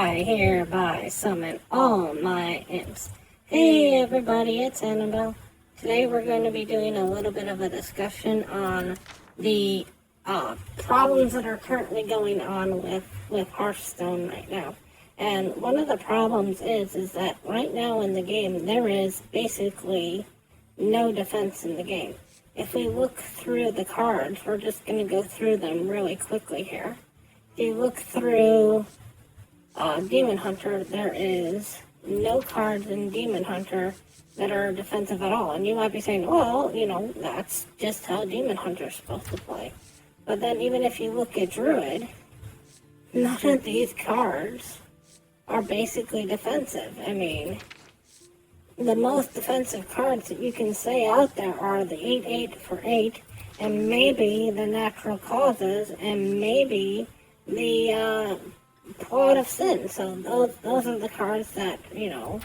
I hereby summon all my imps. Hey everybody, it's Annabelle. Today we're going to be doing a little bit of a discussion on the problems that are currently going on with Hearthstone right now. And one of the problems is that right now in the game there is basically no defense in the game. If we look through the cards, we're just going to go through them really quickly here. If you look through Demon Hunter, there is no cards in Demon Hunter that are defensive at all. And you might be saying, well, that's just how Demon Hunter is supposed to play. But then even if you look at Druid, none of these cards are basically defensive. I mean, the most defensive cards that you can say out there are the 8/8 for 8, and maybe the Natural Causes, and maybe the Plot of Sin. So those are the cards that, And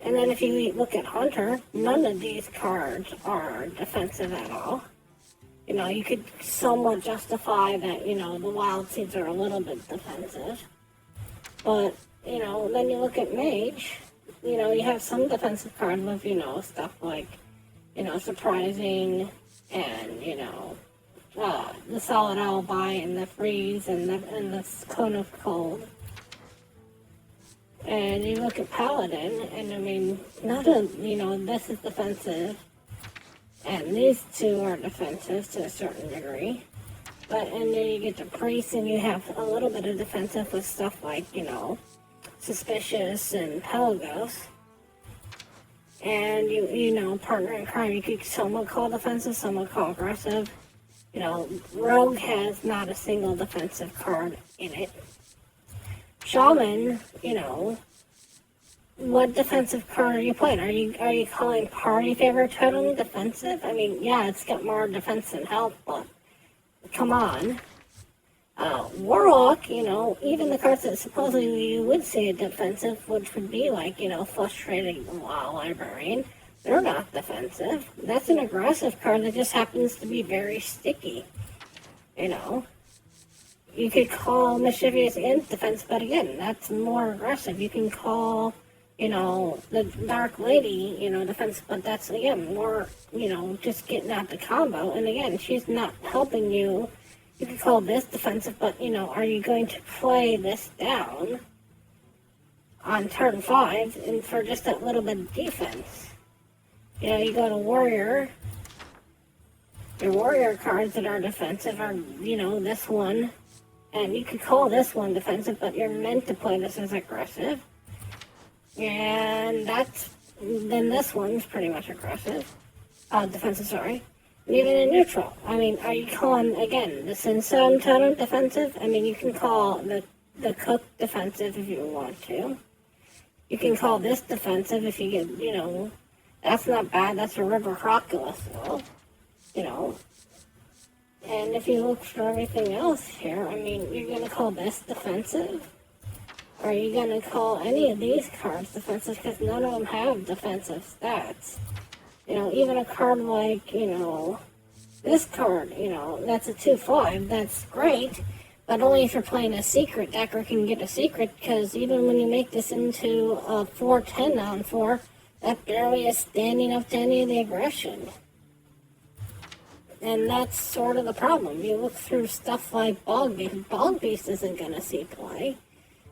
then if you look at Hunter, none of these cards are defensive at all. You could somewhat justify that, the Wild Seeds are a little bit defensive. But, then you look at Mage, you have some defensive cards with, stuff like, Surprising and, the Solid Alibi and the Freeze and the Cone of Cold. And you look at Paladin, and I mean, none of, this is defensive, and these two are defensive to a certain degree. And then you get to Priest, and you have a little bit of defensive with stuff like, Suspicious and Pelagos. And Partner in Crime, you could somewhat call defensive, somewhat call aggressive. Rogue has not a single defensive card in it. Shaman, what defensive card are you playing? Are you calling Party Favor totally defensive? I mean, yeah, it's got more defense than health, but come on. Warlock, even the cards that supposedly you would say defensive, which would be like, Frustrating Librarian, they're not defensive. That's an aggressive card that just happens to be very sticky. You could call Mischievous Imp defensive, but again, that's more aggressive. You can call, the Dark Lady, defensive, but that's, again, more, just getting out the combo. And again, she's not helping you. You could call this defensive, but, are you going to play this down on turn 5 and for just that little bit of defense? You go to Warrior. Your Warrior cards that are defensive are, this one. And you could call this one defensive, but you're meant to play this as aggressive. And then this one's pretty much aggressive. Defensive, sorry. And even in neutral. I mean, are you calling, again, the Sinstone Totem defensive? I mean, you can call the Cook defensive if you want to. You can call this defensive if you get, that's not bad. That's a River Crocodile, though. And if you look for everything else here, I mean, you're going to call this defensive? Or are you going to call any of these cards defensive? Because none of them have defensive stats. Even a card like, this card, that's a 2/5. That's great. But only if you're playing a secret decker can get a secret. Because even when you make this into a 4/10 on 4, that barely is standing up to any of the aggression. And that's sort of the problem. You look through stuff like Bog Beast. Bog Beast isn't going to see play.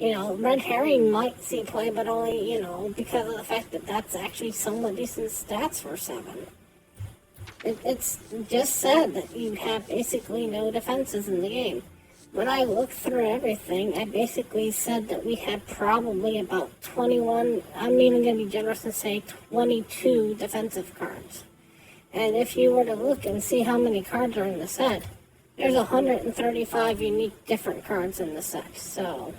Red Herring might see play, but only, because of the fact that that's actually somewhat decent stats for 7. It's just sad that you have basically no defenses in the game. When I looked through everything, I basically said that we had probably about 21, I'm even going to be generous and say 22 defensive cards. And if you were to look and see how many cards are in the set, there's 135 unique different cards in the set. So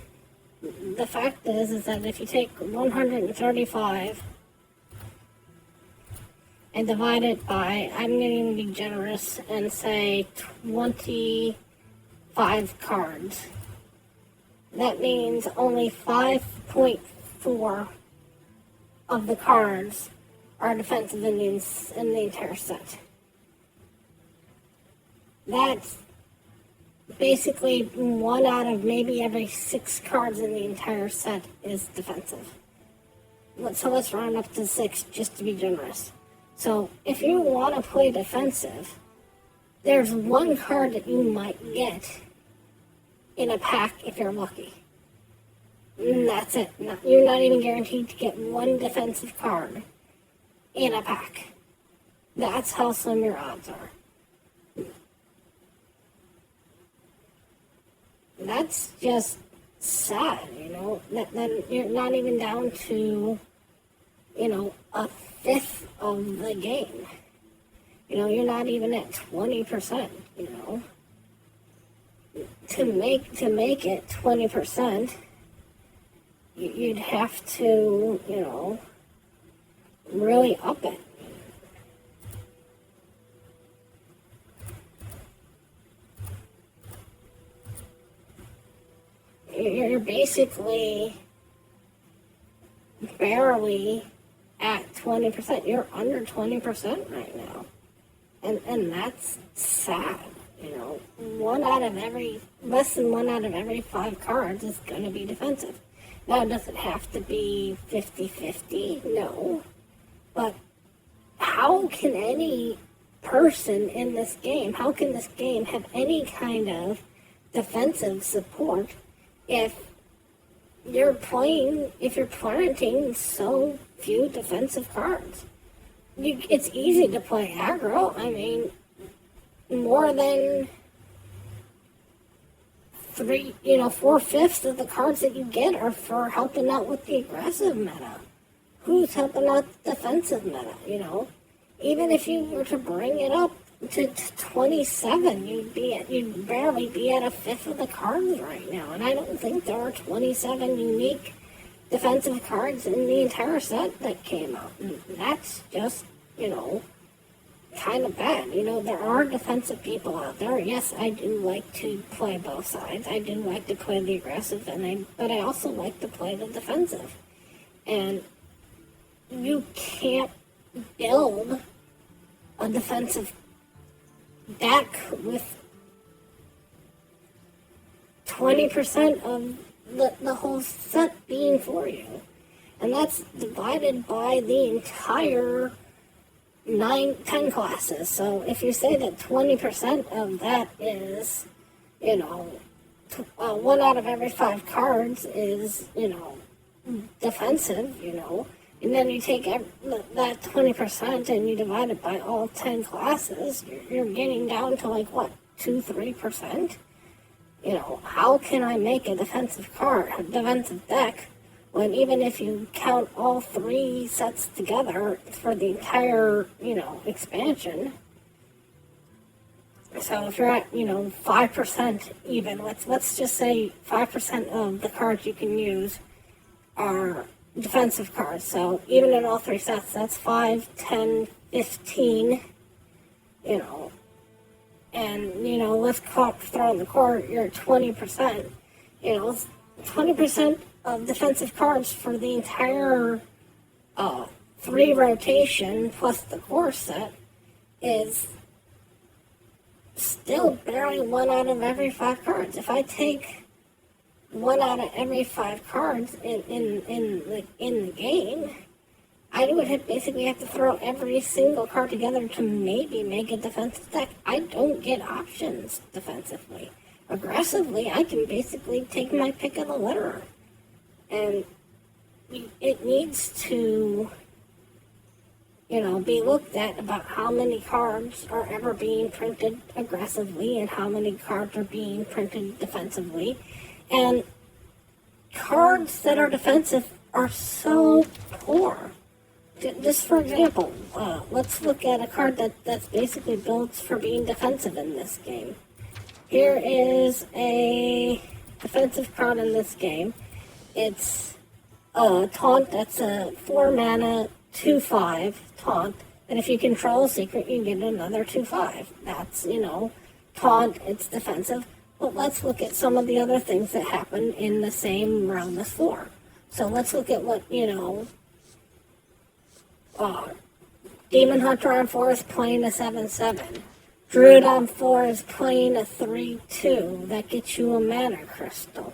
the fact is that if you take 135 and divide it by, I'm going to be generous and say 25 cards. That means only 5.4 of the cards are defensive in the entire set. That's basically 1 out of maybe every 6 cards in the entire set is defensive. So let's round up to 6 just to be generous. So if you want to play defensive, there's 1 card that you might get in a pack if you're lucky. And that's it. You're not even guaranteed to get 1 defensive card in a pack. That's how slim your odds are. That's just sad, Then you're not even down to, a fifth of the game. You're not even at 20%, To make it 20%, you'd have to, really up it. You're basically barely at 20%. You're under 20% right now. And that's sad, less than 1 out of every 5 cards is going to be defensive. Now, does it have to be 50-50? No. But how can any person in this game, how can this game have any kind of defensive support if you're planting so few defensive cards? It's easy to play aggro. I mean, more than 4/5 of the cards that you get are for helping out with the aggressive meta. Who's helping out the defensive meta, Even if you were to bring it up to 27, you'd barely be at 1/5 of the cards right now. And I don't think there are 27 unique defensive cards in the entire set that came out. And that's just, kind of bad. There are defensive people out there. Yes, I do like to play both sides. I do like to play the aggressive, but I also like to play the defensive. And you can't build a defensive deck with 20% of the whole set being for you. And that's divided by the entire 9-10 classes. So if you say that 20% of that is, 1 out of every 5 cards is, defensive, and then you take that 20% and you divide it by all 10 classes, you're getting down to 2-3%. How can I make a defensive deck, when even if you count all 3 sets together for the entire, expansion? So if you're at, 5% even, let's just say 5% of the cards you can use are defensive cards. So even in all 3 sets, that's 5, 10, 15, and, let's throw in the court, you're at 20%, 20% of defensive cards for the entire 3 rotation plus the core set is still barely 1 out of every 5 cards. If I take 1 out of every 5 cards in the game, I would basically have to throw every single card together to maybe make a defensive deck. I don't get options defensively. Aggressively, I can basically take my pick of the litter. And it needs to, be looked at about how many cards are ever being printed aggressively and how many cards are being printed defensively. And cards that are defensive are so poor. Just for example, let's look at a card that's basically built for being defensive in this game. Here is a defensive card in this game. It's Taunt. That's a 4-mana 2/5 Taunt. And if you control a secret, you get another 2/5. That's, Taunt. It's defensive. But let's look at some of the other things that happen in the same realm as 4. So let's look at what, Demon Hunter on 4 is playing a 7/7. Druid on 4 is playing a 3-2. That gets you a mana crystal.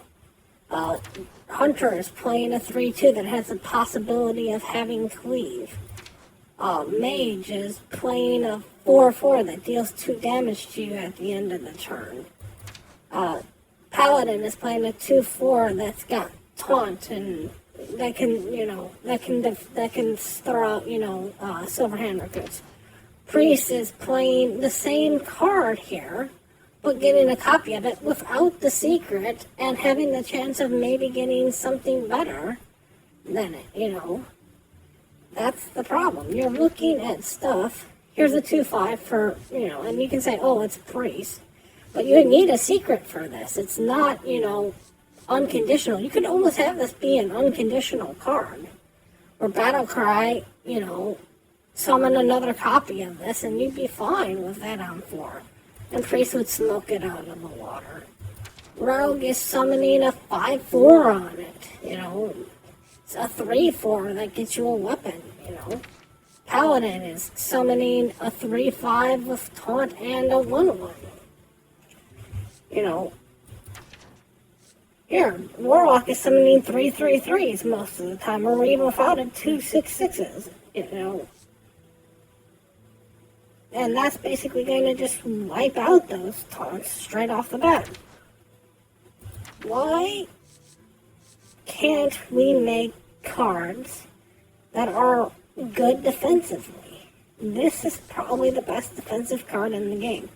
Hunter is playing a 3-2 that has the possibility of having cleave. Mage is playing a 4-4 that deals 2 damage to you at the end of the turn. Paladin is playing a 2-4 that's got taunt and that can throw out, silver hand recruits. Priest is playing the same card here, but getting a copy of it without the secret and having the chance of maybe getting something better than it, That's the problem. You're looking at stuff. Here's a 2-5 for, and you can say, oh, it's Priest. But you need a secret for this. It's not, unconditional. You could almost have this be an unconditional card. Or Battlecry, summon another copy of this and you'd be fine with that on 4. And Priest would smoke it out of the water. Rogue is summoning a 5-4 on it, It's a 3-4 that gets you a weapon, Paladin is summoning a 3-5 with taunt and a 1-1. Here, Warlock is summoning 3-3-3s most of the time, or even without it, 2-6-6s, And that's basically going to just wipe out those taunts straight off the bat. Why can't we make cards that are good defensively? This is probably the best defensive card in the game.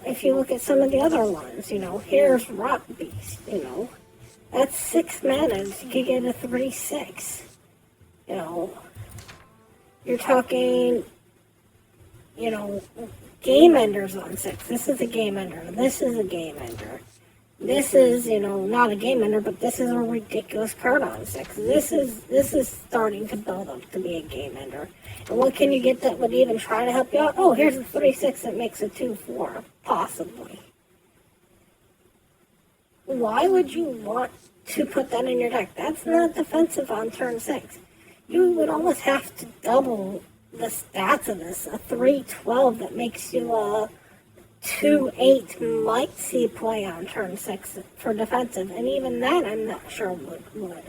If you look at some of the other ones, here's Rot Beast, that's 6 mana, you could get a 3-6. You're talking, Game Enders on 6. This is a Game Ender. This is a Game Ender. This is, not a Game Ender, but this is a ridiculous card on 6. This is starting to build up to be a Game Ender. And what can you get that would even try to help you out? Oh, here's a 3-6 that makes a 2-4, possibly. Why would you want to put that in your deck? That's not defensive on turn 6. You would almost have to double the stats of this. A 3-12 that makes you a 2-8 might see play on turn 6 for defensive, and even that I'm not sure would.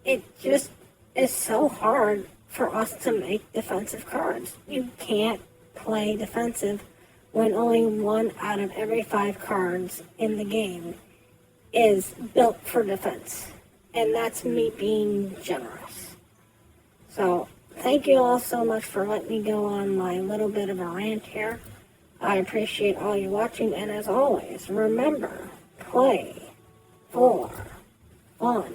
It just is so hard for us to make defensive cards. You can't play defensive when only 1 out of every 5 cards in the game is built for defense. And that's me being generous. So, thank you all so much for letting me go on my little bit of a rant here. I appreciate all you watching, and as always, remember, play for fun.